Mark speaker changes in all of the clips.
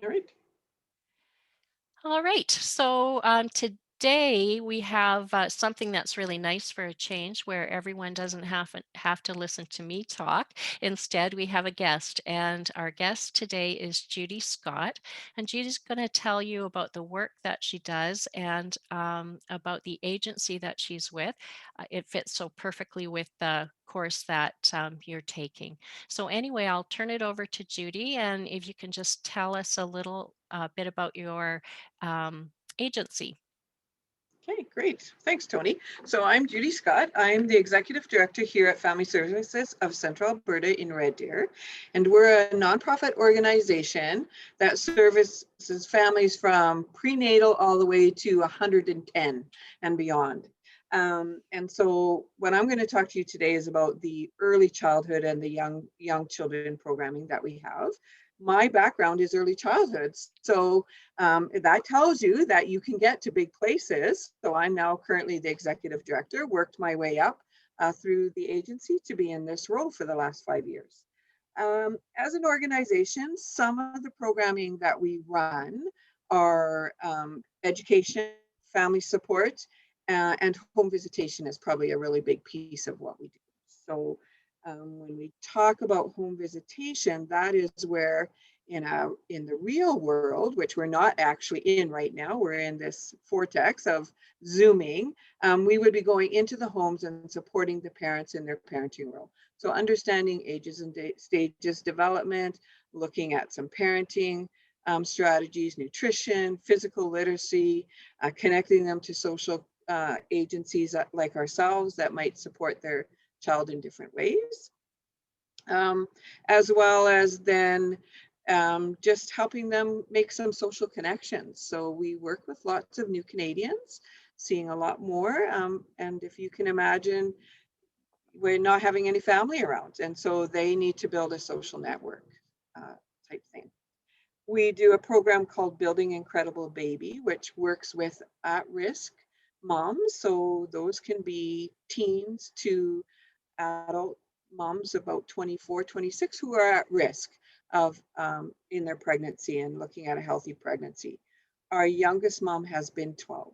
Speaker 1: All right.
Speaker 2: All right. So today we have something that's really nice for a change where everyone doesn't have to listen to me talk. Instead, we have a guest, and our guest today is Judy Scott. And Judy's going to tell you about the work that she does and about the agency that she's with. It fits so perfectly with the course that you're taking. So, anyway, I'll turn it over to Judy, and if you can just tell us a little bit about your agency.
Speaker 1: Okay, great. Thanks, Tony. So I'm Judy Scott. I'm the Executive Director here at Family Services of Central Alberta in Red Deer. And we're a nonprofit organization that services families from prenatal all the way to 110 and beyond. And so what I'm going to talk to you today is about the early childhood and the young children programming that we have. My background is early childhood. So that tells you that you can get to big places. So I'm now currently the executive director, worked my way up through the agency to be in this role for the last 5 years. As an organization, some of the programming that we run are education, family support, and home visitation is probably a really big piece of what we do. So when we talk about home visitation, that is where in the real world, which we're not actually in right now, we're in this vortex of Zooming, we would be going into the homes and supporting the parents in their parenting role. So understanding ages and stages development, looking at some parenting strategies, nutrition, physical literacy, connecting them to social agencies like ourselves that might support their child in different ways, um, as well as then just helping them make some social connections. So we work with lots of new Canadians, seeing a lot more. And if you can imagine, we're not having any family around. And so they need to build a social network uh, type thing. We do a program called Building Incredible Baby, which works with at-risk moms. So those can be teens to adult moms about 24, 26 who are at risk of in their pregnancy and looking at a healthy pregnancy. Our youngest mom has been 12.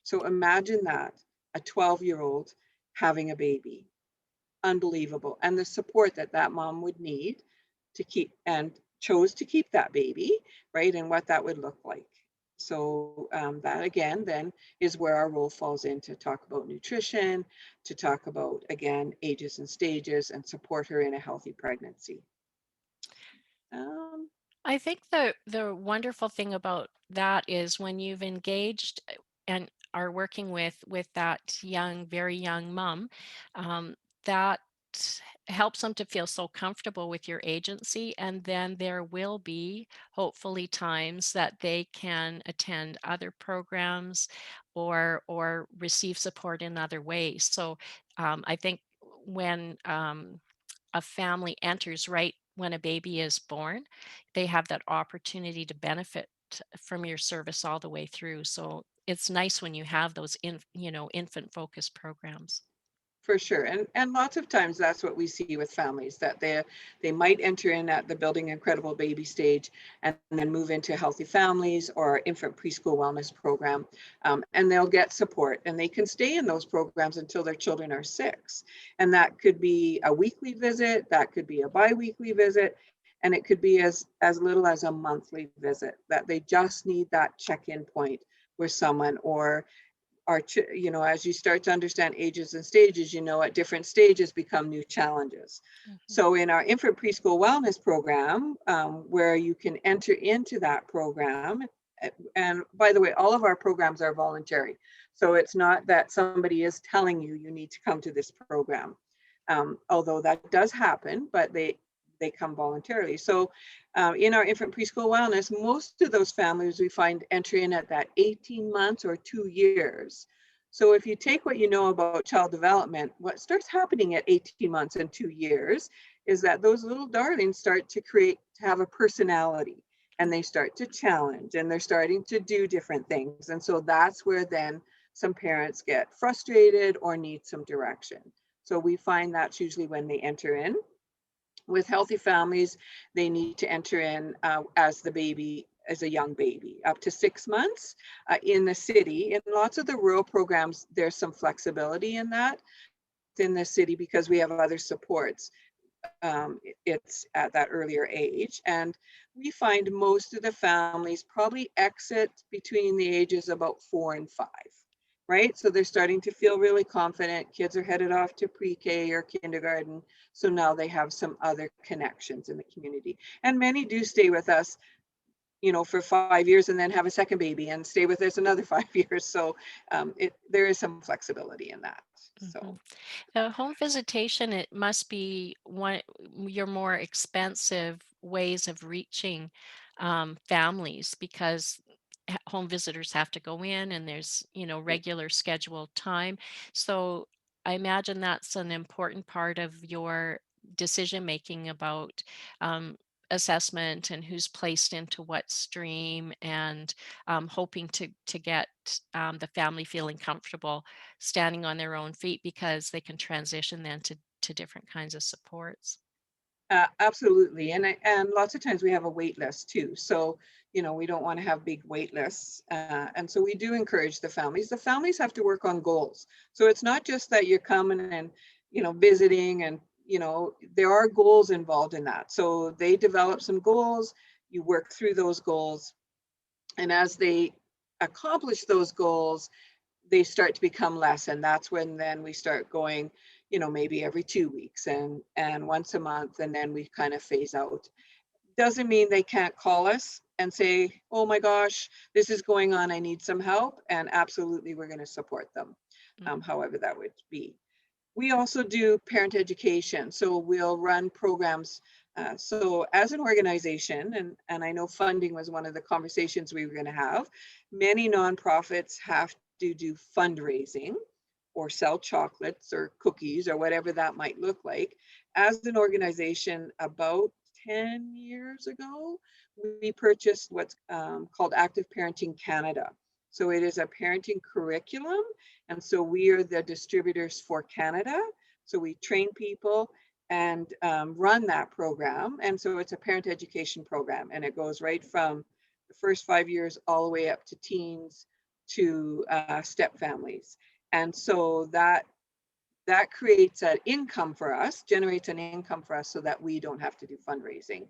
Speaker 1: So imagine that, a 12-year-old having a baby. Unbelievable. And the support that that mom would need to keep and chose to keep that baby, right? And what that would look like. So that again, then is where our role falls in to talk about nutrition, to talk about, again, ages and stages and support her in a healthy pregnancy. Um,
Speaker 2: I think the wonderful thing about that is when you've engaged and are working with that young, very young mom, that helps them to feel so comfortable with your agency, and then there will be hopefully times that they can attend other programs or receive support in other ways. So I think when a family enters right when a baby is born, they have that opportunity to benefit from your service all the way through. So it's nice when you have those infant focused programs.
Speaker 1: For sure. And lots of times that's what we see with families, that they might enter in at the building incredible baby stage and then move into healthy families or infant preschool wellness program. And they'll get support and they can stay in those programs until their children are 6. And that could be a weekly visit, that could be a bi-weekly visit, and it could be as little as a monthly visit, that they just need that check-in point with someone, or as you start to understand ages and stages, at different stages become new challenges.
Speaker 2: Mhm.
Speaker 1: So in our infant preschool wellness program, where you can enter into that program, and by the way, all of our programs are voluntary. So it's not that somebody is telling you you need to come to this program, although that does happen, but they come voluntarily. So in our infant preschool wellness, most of those families we find enter in at that 18 months or 2 years. So if you take what you know about child development, what starts happening at 18 months and 2 years is that those little darlings start to have a personality, and they start to challenge and they're starting to do different things. And so that's where then some parents get frustrated or need some direction. So we find that's usually when they enter in. With healthy families, they need to enter in as the baby as a young baby, up to 6 months in the city. In lots of the rural programs, there's some flexibility in that in the city because we have other supports. It's at that earlier age. And we find most of the families probably exit between the ages about 4 and 5, right? So they're starting to feel really confident. Kids are headed off to pre-K or kindergarten. So now they have some other connections in the community. And many do stay with us, for 5 years and then have a second baby and stay with us another 5 years. So there is some flexibility in that.
Speaker 2: Mhm.
Speaker 1: So
Speaker 2: The home visitation, it must be one your more expensive ways of reaching families because home visitors have to go in and there's, regular scheduled time. So I imagine that's an important part of your decision making about um, assessment and who's placed into what stream and hoping to get the family feeling comfortable standing on their own feet because they can transition then to different kinds of supports.
Speaker 1: absolutely. And lots of times we have a wait list too. So, we don't want to have big wait lists. And so we do encourage the families. The families have to work on goals. So it's not just that you're coming and, visiting and, there are goals involved in that. So they develop some goals, you work through those goals. And as they accomplish those goals, they start to become less. And that's when then we start going, maybe every 2 weeks and once a month, and then we kind of phase out. Doesn't mean they can't call us and say, oh my gosh, this is going on, I need some help. And absolutely, we're going to support them,
Speaker 2: Mm.
Speaker 1: however that would be. We also do parent education. So we'll run programs. So as an organization, and I know funding was one of the conversations we were going to have, many nonprofits have to do fundraising or sell chocolates or cookies or whatever that might look like. As an organization, about 10 years ago, we purchased what's called Active Parenting Canada. So it is a parenting curriculum. And so we are the distributors for Canada. So we train people and run that program. And so it's a parent education program. And it goes right from the first 5 years all the way up to teens to step families. And so that creates an income for us, generates an income for us so that we don't have to do fundraising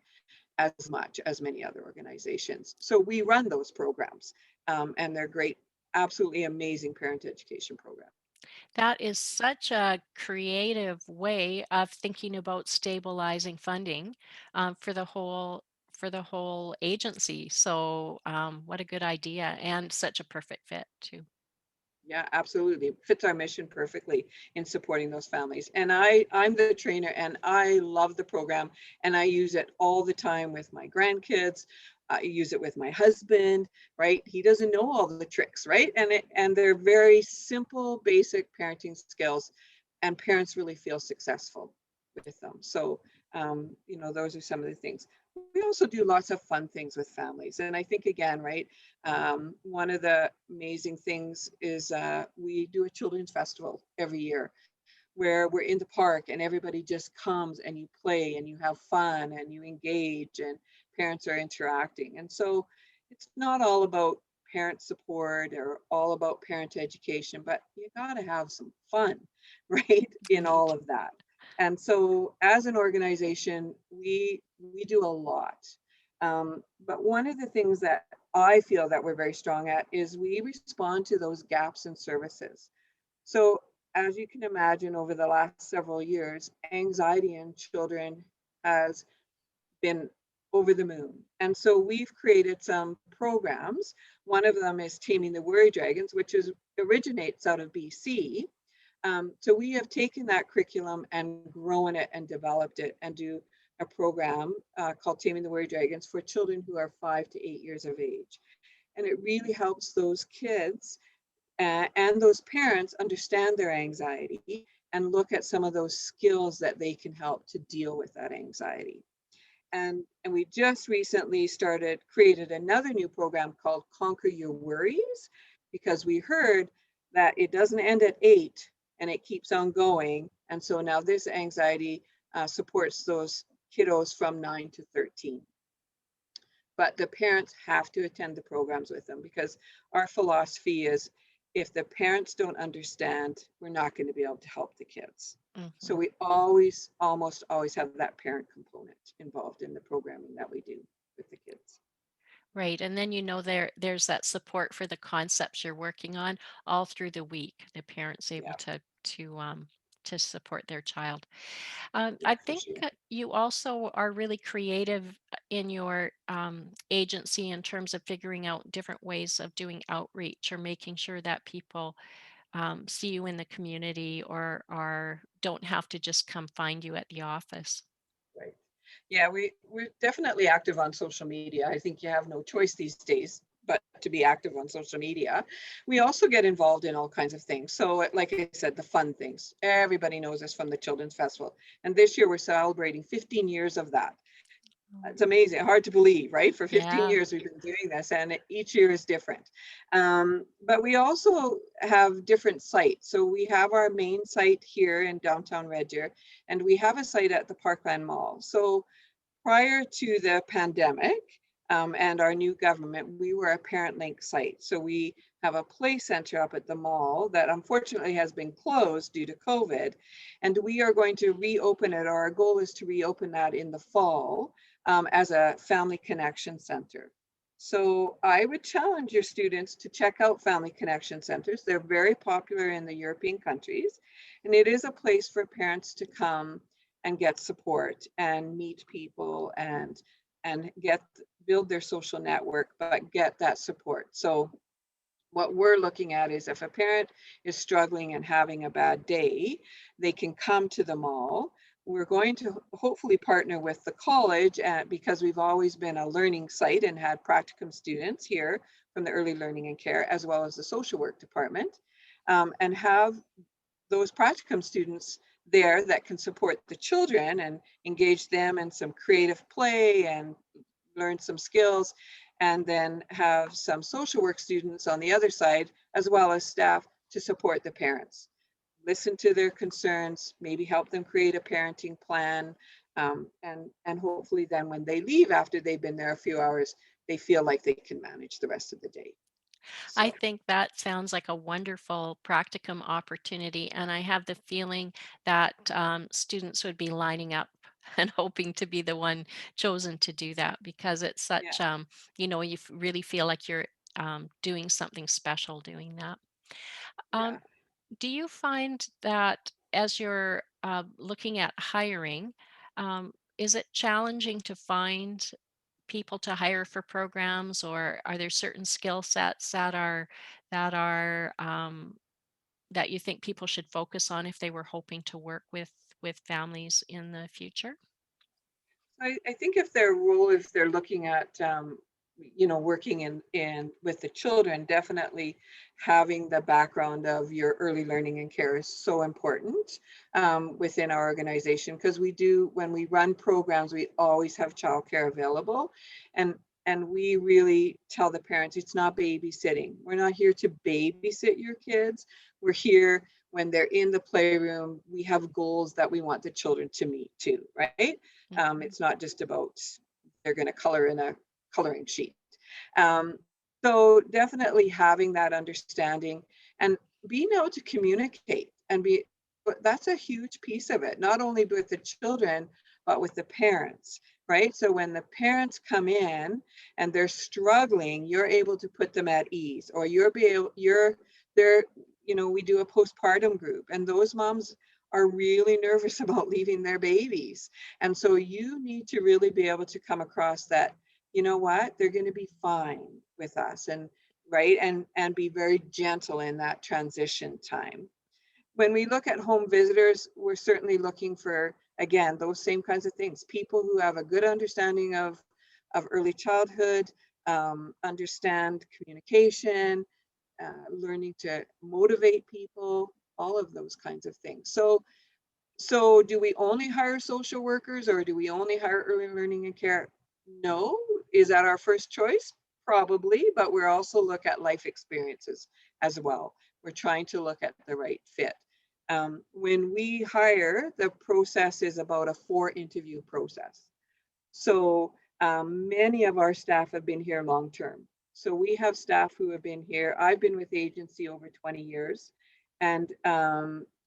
Speaker 1: as much as many other organizations. So we run those programs and they're great, absolutely amazing parent education program.
Speaker 2: That is such a creative way of thinking about stabilizing funding for the whole agency. So, what a good idea and such a perfect fit too.
Speaker 1: Yeah, absolutely. Fits our mission perfectly in supporting those families. And I'm the trainer and I love the program and I use it all the time with my grandkids. I use it with my husband, right? He doesn't know all the tricks, right? And they're very simple, basic parenting skills, and parents really feel successful with them. So, those are some of the things. We also do lots of fun things with families. And I think again, right, one of the amazing things is we do a children's festival every year where we're in the park and everybody just comes and you play and you have fun and you engage and parents are interacting. And so it's not all about parent support or all about parent education, but you got to have some fun, right, in
Speaker 2: Indeed.
Speaker 1: all of that. And so as an organization, we do a lot. But one of the things that I feel that we're very strong at is we respond to those gaps in services. So as you can imagine, over the last several years, anxiety in children has been over the moon. And so we've created some programs. One of them is Taming the Worry Dragons, which originates out of BC. So we have taken that curriculum and grown it and developed it and do a program called Taming the Worry Dragons for children who are 5 to 8 years of age. And it really helps those kids and those parents understand their anxiety and look at some of those skills that they can help to deal with that anxiety. And we just recently created another new program called Conquer Your Worries, because we heard that it doesn't end at 8 and it keeps on going. And so now this anxiety supports those kiddos from 9 to 13. but the parents have to attend the programs with them, because our philosophy is, if the parents don't understand, we're not going to be able to help the kids. So
Speaker 2: Mhm.
Speaker 1: we always, almost always have that parent component involved in the programming that we do with the kids.
Speaker 2: Right. And then there's that support for the concepts you're working on all through the week. The parents able
Speaker 1: Yeah,
Speaker 2: to support their child.
Speaker 1: yeah,
Speaker 2: I
Speaker 1: for
Speaker 2: think
Speaker 1: sure.
Speaker 2: you also are really creative in your agency in terms of figuring out different ways of doing outreach or making sure that people see you in the community or don't have to just come find you at the office.
Speaker 1: Right. Yeah, we're definitely active on social media. I think you have no choice these days but to be active on social media. We also get involved in all kinds of things. So, like I said, the fun things. Everybody knows us from the Children's Festival. And this year we're celebrating 15 years of that.
Speaker 2: Mm.
Speaker 1: It's amazing, hard to believe, right? For 15
Speaker 2: Yeah.
Speaker 1: years we've been doing this, and each year is different. But we also have different sites. So we have our main site here in downtown Red Deer, and we have a site at the Parkland Mall. So prior to the pandemic and our new government, we were a Parent Link site. So we have a play center up at the mall that unfortunately has been closed due to COVID. And we are going to reopen it. Our goal is to reopen that in the fall as a family connection center. So I would challenge your students to check out family connection centers. They're very popular in the European countries, and it is a place for parents to come and get support and meet people and get build their social network, but get that support. So what we're looking at is, if a parent is struggling and having a bad day, they can come to the mall. We're going to hopefully partner with the college because we've always been a learning site and had practicum students here from the early learning and care, as well as the social work department, and have those practicum students there that can support the children and engage them in some creative play and learn some skills, and then have some social work students on the other side, as well as staff to support the parents. Listen to their concerns, maybe help them create a parenting plan, and hopefully then when they leave after they've been there a few hours, they feel like they can manage the rest of the day.
Speaker 2: I
Speaker 1: So
Speaker 2: think that sounds like a wonderful practicum opportunity, and I have the feeling that students would be lining up and hoping to be the one chosen to do that because it's
Speaker 1: yeah,
Speaker 2: such, really feel like you're doing something special doing that.
Speaker 1: yeah.
Speaker 2: Um, do you find that as you're looking at hiring, is it challenging to find people to hire for programs, or are there certain skill sets that that you think people should focus on if they were hoping to work with families in the future?
Speaker 1: I think if their role, if they're looking at, working in with the children, definitely having the background of your early learning and care is so important within our organization, because we do, when we run programs, we always have childcare available, and and we really tell the parents it's not babysitting. We're not here to babysit your kids. We're here when they're in the playroom. We have goals that we want the children to meet too, right?
Speaker 2: Mhm.
Speaker 1: It's not just about they're going to color in a coloring sheet. Um, so definitely having that understanding and being able to communicate and be, but that's a huge piece of it, not only with the children, but with the parents, right? So when the parents come in and they're struggling, you're able to put them at ease, or you're there, we do a postpartum group, and those moms are really nervous about leaving their babies. And so you need to really be able to come across that, you know what, they're going to be fine with us, and right, and be very gentle in that transition time. When we look at home visitors, we're certainly looking for, again, those same kinds of things, people who have a good understanding of early childhood, understand communication, learning to motivate people, all of those kinds of things. So do we only hire social workers, or do we only hire early learning and care? No. Is that our first choice? Probably, but we're also look at life experiences as well. We're trying to look at the right fit. When we hire, the process is about a 4 interview process. So Many of our staff have been here long term. So we have staff who have been here. I've been with the agency over 20 years, and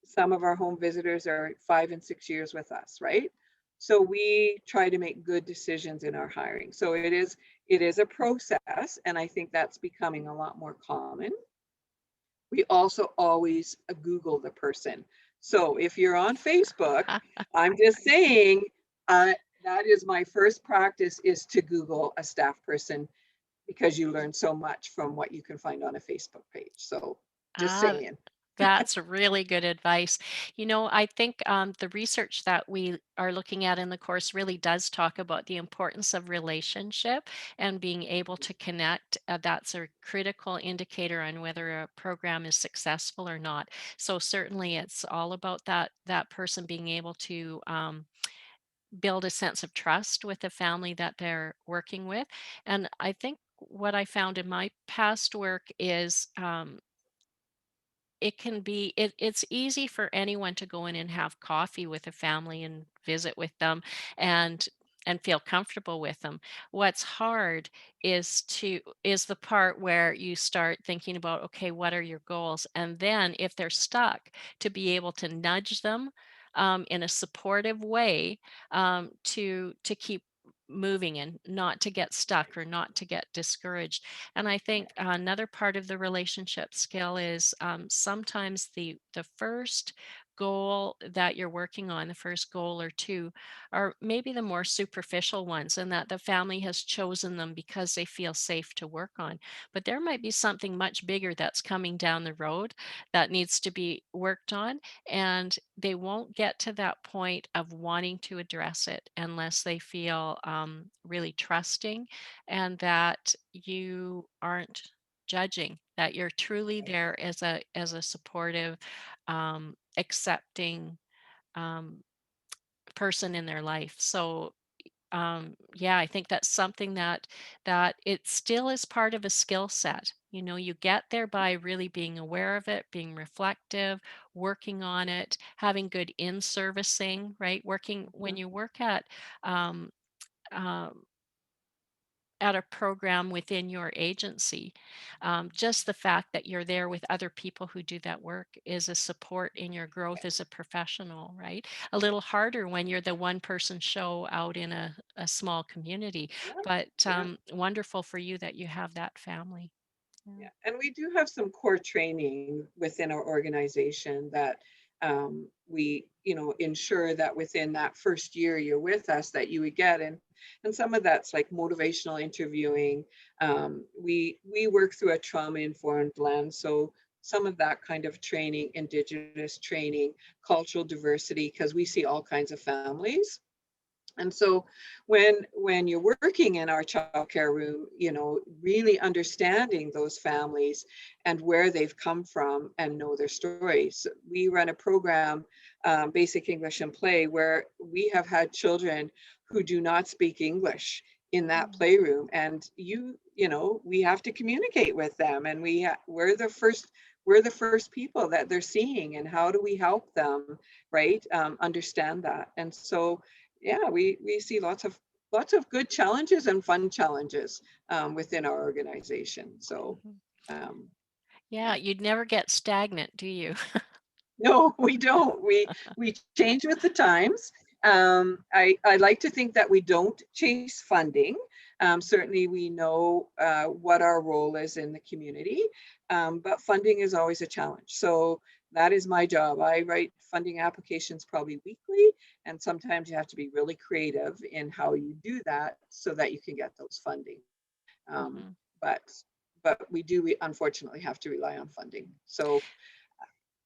Speaker 1: some of our home visitors are 5 and 6 years with us, right? So we try to make good decisions in our hiring. So it is a process, and I think that's becoming a lot more common. We also always Google the person. So if you're on Facebook, I'm just saying, uh, that is my first practice, is to Google a staff person, because you learn so much from what you can find on a Facebook page. So just
Speaker 2: Ah,
Speaker 1: saying.
Speaker 2: that's really good advice. I think the research that we are looking at in the course really does talk about the importance of relationship and being able to connect. That's a critical indicator on whether a program is successful or not. So certainly, it's all about that person being able to build a sense of trust with the family that they're working with. And I think what I found in my past work is it's easy for anyone to go in and have coffee with a family and visit with them and feel comfortable with them. What's hard is the part where you start thinking about, okay, what are your goals? And then if they're stuck, to be able to nudge them in a supportive way, to keep moving and not to get stuck or not to get discouraged. And I think another part of the relationship skill is sometimes the first goal that you're working on, the first goal or two, are maybe the more superficial ones, and that the family has chosen them because they feel safe to work on. But there might be something much bigger that's coming down the road that needs to be worked on, and they won't get to that point of wanting to address it unless they feel really trusting, and that you aren't judging, that you're truly
Speaker 1: Right.
Speaker 2: there as a supportive, accepting um, person in their life. So yeah, I think that's something that it still is part of a skill set. You get there by really being aware of it, being reflective, working on it, having good in servicing, right? Working when
Speaker 1: Mhm.
Speaker 2: you work um, um, at a program within your agency, just the fact that you're there with other people who do that work is a support in your growth as a professional, right? A little harder when you're the one person show out in a small community,
Speaker 1: Yeah,
Speaker 2: but
Speaker 1: yeah.
Speaker 2: wonderful for you that you have that family. Yeah.
Speaker 1: Yeah, and we do have some core training within our organization that, we, ensure that within that first year you're with us, that you would get. And some of that's like motivational interviewing. We work through a trauma informed lens, so some of that kind of training, Indigenous training, cultural diversity, because we see all kinds of families. And so when you're working in our childcare room, really understanding those families and where they've come from and know their stories. We run a program, Basic English and Play, where we have had children who do not speak English in that
Speaker 2: Mm.
Speaker 1: playroom, and we have to communicate with them, and we're the first people that they're seeing, and how do we help them, right? Understand that. And so yeah, we see lots of good challenges and fun challenges, within our organization. So
Speaker 2: Mhm.
Speaker 1: um,
Speaker 2: Yeah,
Speaker 1: yeah.
Speaker 2: you'd never get stagnant, do you?
Speaker 1: No, we don't. We change with the times. I like to think that we don't chase funding. Certainly, we know what our role is in the community, but funding is always a challenge. So that is my job. I write funding applications probably weekly, and sometimes you have to be really creative in how you do that so that you can get those funding. Um,
Speaker 2: Mhm.
Speaker 1: but we unfortunately have to rely on funding. So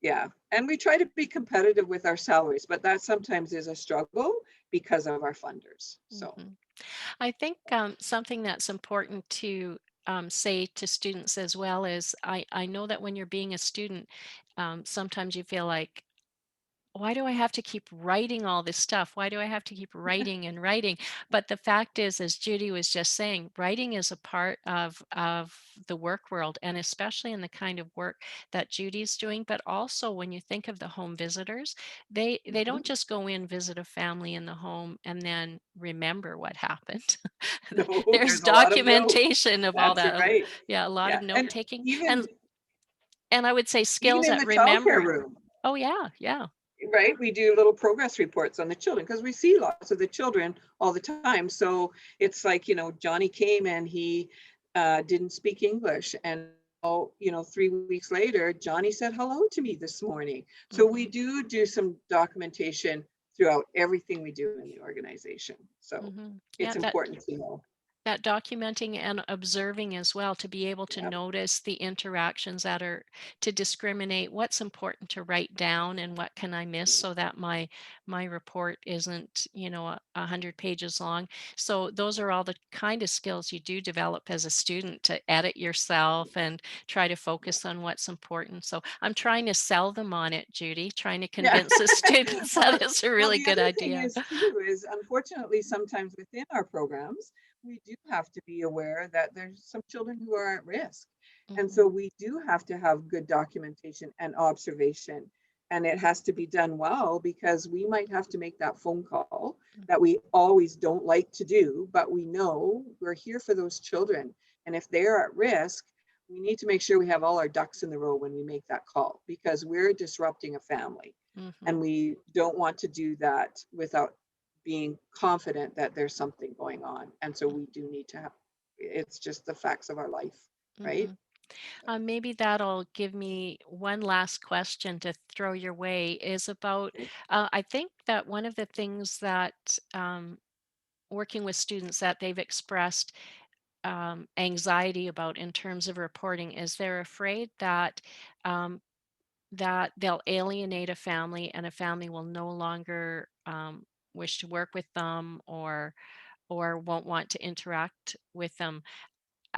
Speaker 1: yeah, and we try to be competitive with our salaries, but that sometimes is a struggle because of our funders. So,
Speaker 2: Mhm. I think something that's important to say to students as well is I know that when you're being a student, sometimes you feel like why do I have to keep writing all this stuff? Why do I have to keep writing and writing? But the fact is, as Judy was just saying, writing is a part of the work world, and especially in the kind of work that Judy's doing. But also, when you think of the home visitors, they don't
Speaker 1: Mhm.
Speaker 2: just go in, visit a family in the home, and then remember what happened.
Speaker 1: No,
Speaker 2: There's
Speaker 1: there's a lot of notes.
Speaker 2: documentation of all
Speaker 1: That's
Speaker 2: that.
Speaker 1: right.
Speaker 2: Yeah, a lot of
Speaker 1: Yeah,
Speaker 2: note
Speaker 1: and
Speaker 2: taking,
Speaker 1: even
Speaker 2: and I would say
Speaker 1: even
Speaker 2: skills
Speaker 1: in
Speaker 2: at
Speaker 1: the childcare
Speaker 2: remembering.
Speaker 1: room,
Speaker 2: Oh yeah, yeah.
Speaker 1: right? We do little progress reports on the children because we see lots of the children all the time. So it's like, Johnny came and he didn't speak English. And, 3 weeks later, Johnny said hello to me this morning. So we
Speaker 2: Hmm.
Speaker 1: do some documentation throughout everything we do in the organization. So
Speaker 2: Hmm. Yeah,
Speaker 1: it's important to know.
Speaker 2: that documenting and observing as well, to be able to
Speaker 1: Yep.
Speaker 2: notice the interactions that are, to discriminate what's important to write down and what can I miss, so that my report isn't, 100 pages long. So those are all the kind of skills you do develop as a student, to edit yourself and try to
Speaker 1: Yeah.
Speaker 2: focus on what's important. So I'm trying to sell them on it, Judy, trying to
Speaker 1: Yeah.
Speaker 2: convince the students
Speaker 1: Well,
Speaker 2: that it's a
Speaker 1: well,
Speaker 2: really
Speaker 1: the
Speaker 2: good
Speaker 1: other thing
Speaker 2: idea.
Speaker 1: is too, is unfortunately sometimes within our programs, we do have to be aware that there's some children who are at risk. And
Speaker 2: Hmm.
Speaker 1: so we do have to have good documentation and observation. And it has to be done well because we might have to make that phone call that we always don't like to do, but we know we're here for those children. And if they're at risk, we need to make sure we have all our ducks in the row when we make that call because we're disrupting a family
Speaker 2: Hmm.
Speaker 1: and we don't want to do that without being confident that there's something going on. And so we do need to have, it's just the facts of our life, right?
Speaker 2: Hmm. Maybe that'll give me one last question to throw your way, is about, I think that one of the things that, working with students, that they've expressed anxiety about in terms of reporting, is they're afraid um, that they'll alienate a family, and a family will no longer wish to work with them, or won't want to interact with them.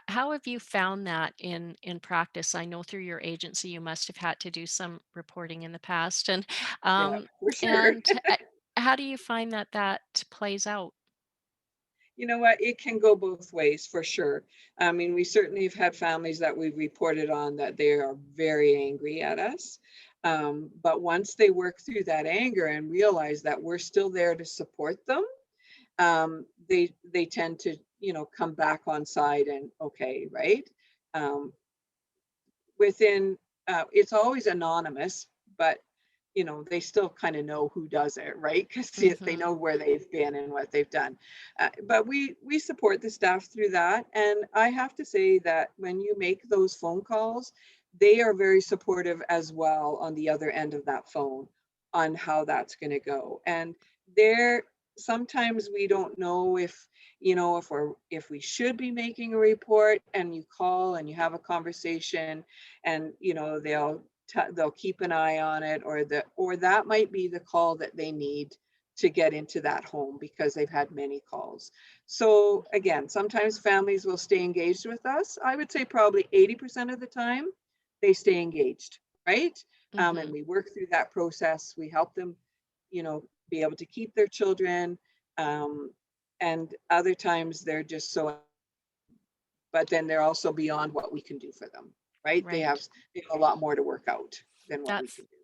Speaker 2: How have you found that in practice? I know through your agency you must have had to do some reporting in the past, and
Speaker 1: Yeah,
Speaker 2: um,
Speaker 1: for sure.
Speaker 2: and how do you find that that plays out?
Speaker 1: You know what? It can go both ways for sure. I mean, we certainly have had families that we've reported on that they are very angry at us. But once they work through that anger and realize that we're still there to support them, they tend to come back on side and okay, right? Um, within it's always anonymous, but they still kind of know who does it, right? Because they
Speaker 2: Mhm.
Speaker 1: know where they've been and what they've done. But we support the staff through that, and I have to say that when you make those phone calls, they are very supportive as well on the other end of that phone on how that's going to go. And they're sometimes we don't know if we should be making a report, and you call and you have a conversation and they'll keep an eye on it, or that might be the call that they need to get into that home because they've had many calls. So again, sometimes families will stay engaged with us. I would say probably 80% of the time they stay engaged, right? And
Speaker 2: Mhm.
Speaker 1: we work through that process. We help them, be able to keep their children. um, and other times they're just so, but then they're also beyond what we can do for them, right?
Speaker 2: Right.
Speaker 1: They have a lot more to work out than what we
Speaker 2: That's
Speaker 1: can do.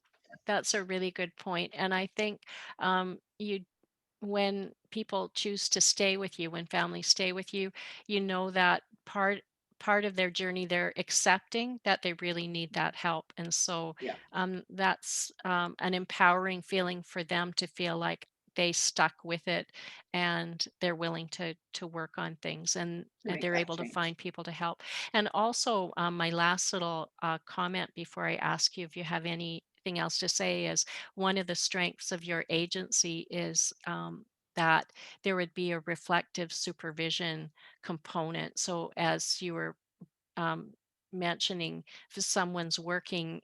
Speaker 2: that's a really good point, and I think you when people choose to stay with you, when families stay with you, you know that part of their journey, they're accepting that they really need that help. And so
Speaker 1: Yeah,
Speaker 2: that's an empowering feeling for them, to feel like they stuck with it, and they're willing to work on things,
Speaker 1: to
Speaker 2: and
Speaker 1: make
Speaker 2: they're
Speaker 1: that
Speaker 2: able to
Speaker 1: change.
Speaker 2: find people to help. And also, my last little comment before I ask you if you have anything else to say, is one of the strengths of your agency is that there would be a reflective supervision component. So, as you were um, mentioning, if someone's working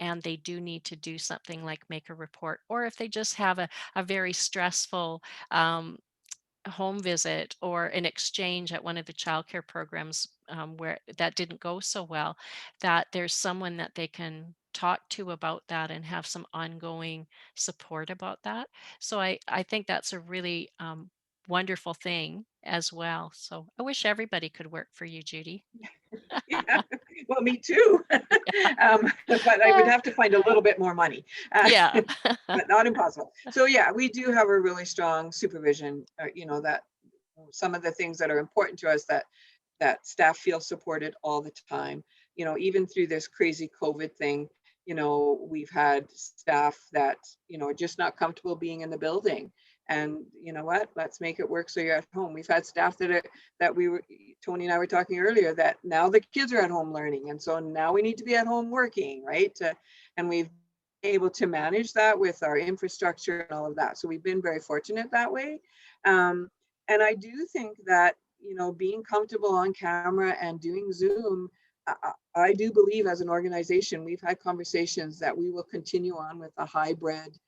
Speaker 2: and they do need to do something like make a report, or if they just have a very stressful um, home visit or an exchange at one of the childcare programs, where that didn't go so well, that there's someone that they can talk to about that and have some ongoing support about that. So I think that's a really wonderful thing as well. So I wish everybody could work for you, Judy.
Speaker 1: Yeah, well, me too. But I would
Speaker 2: Ah,
Speaker 1: have to find a little bit more money,
Speaker 2: yeah.
Speaker 1: but not impossible. So yeah, we do have a really strong supervision, that some of the things that are important to us, that staff feel supported all the time. Even through this crazy COVID thing, we've had staff that, are just not comfortable being in the building. And you know what? Let's make it work so you're at home. We've had staff that we were, Tony and I were talking earlier, that now the kids are at home learning. And so now we need to be at home working, right? And we've been able to manage that with our infrastructure and all of that. So we've been very fortunate that way. Um, and I do think that, being comfortable on camera and doing Zoom, I do believe as an organization, we've had conversations that we will continue on with a hybrid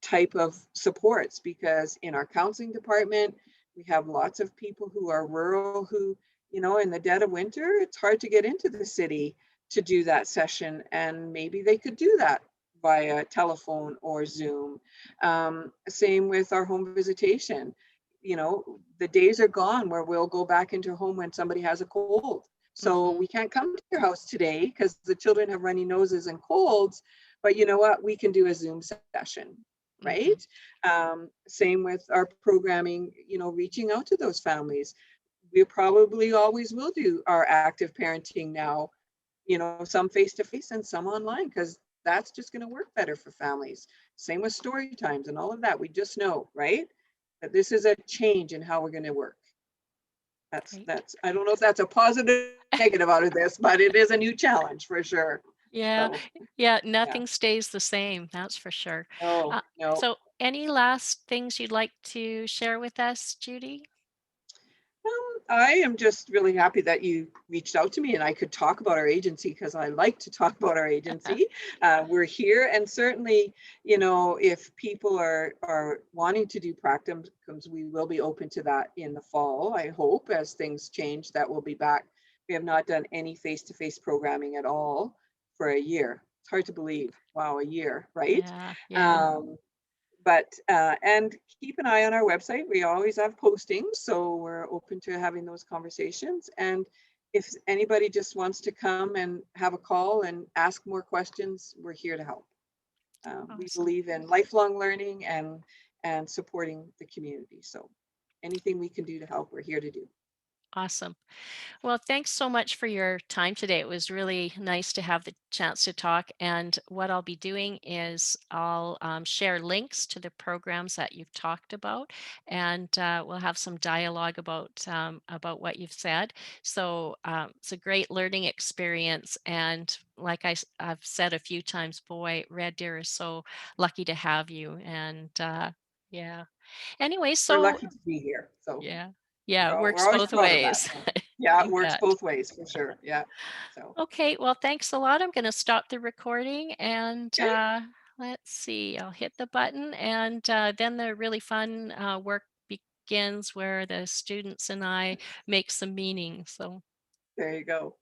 Speaker 1: type of supports, because in our counseling department, we have lots of people who are rural who, in the dead of winter, it's hard to get into the city to do that session. And maybe they could do that via telephone or Zoom. Same with our home visitation. The days are gone where we'll go back into home when somebody has a cold. So
Speaker 2: Hmm.
Speaker 1: we can't come to your house today because the children have runny noses and colds, but you know what? We can do a Zoom session,
Speaker 2: Hmm.
Speaker 1: right? Same with our programming, reaching out to those families. We probably always will do our active parenting now, some face to face and some online, because that's just going to work better for families. Same with story times and all of that. We just know, right? That this is a change in how we're going to work.
Speaker 2: Great.
Speaker 1: That's I don't know if that's a positive or negative out of this, but it is a new challenge for sure.
Speaker 2: Yeah,
Speaker 1: So
Speaker 2: yeah,
Speaker 1: yeah.
Speaker 2: nothing stays the same, that's for sure.
Speaker 1: Oh no.
Speaker 2: So any last things you'd like to share with us, Judy?
Speaker 1: I am just really happy that you reached out to me and I could talk about our agency, because I like to talk about our agency. We're here, and certainly, if people are wanting to do practicums, we will be open to that in the fall. I hope as things change that we'll be back. We have not done any face-to-face programming at all for a year. It's hard to believe. Wow, a year, right?
Speaker 2: Yeah, yeah.
Speaker 1: Um, but and keep an eye on our website. We always have postings, so we're open to having those conversations. And if anybody just wants to come and have a call and ask more questions, we're here to help. We
Speaker 2: Awesome.
Speaker 1: believe in lifelong learning and supporting the community. So anything we can do to help, we're here to do.
Speaker 2: Awesome. Well, thanks so much for your time today. It was really nice to have the chance to talk. And what I'll be doing is I'll share links to the programs that you've talked about, and we'll have some dialogue about what you've said. So it's a great learning experience. And like I've said a few times, boy, Red Deer is so lucky to have you. And yeah. Anyway,
Speaker 1: We're
Speaker 2: so
Speaker 1: lucky to be here. So
Speaker 2: yeah, yeah, it
Speaker 1: we're
Speaker 2: works
Speaker 1: always
Speaker 2: both
Speaker 1: proud of that.
Speaker 2: ways.
Speaker 1: So yeah, it
Speaker 2: You
Speaker 1: works
Speaker 2: bet.
Speaker 1: both ways for sure. Yeah. So
Speaker 2: Okay, well, thanks a lot. I'm going to stop the recording and
Speaker 1: okay.
Speaker 2: let's see, I'll hit the button and then the really fun work begins where the students and I make some meaning. So
Speaker 1: There you go.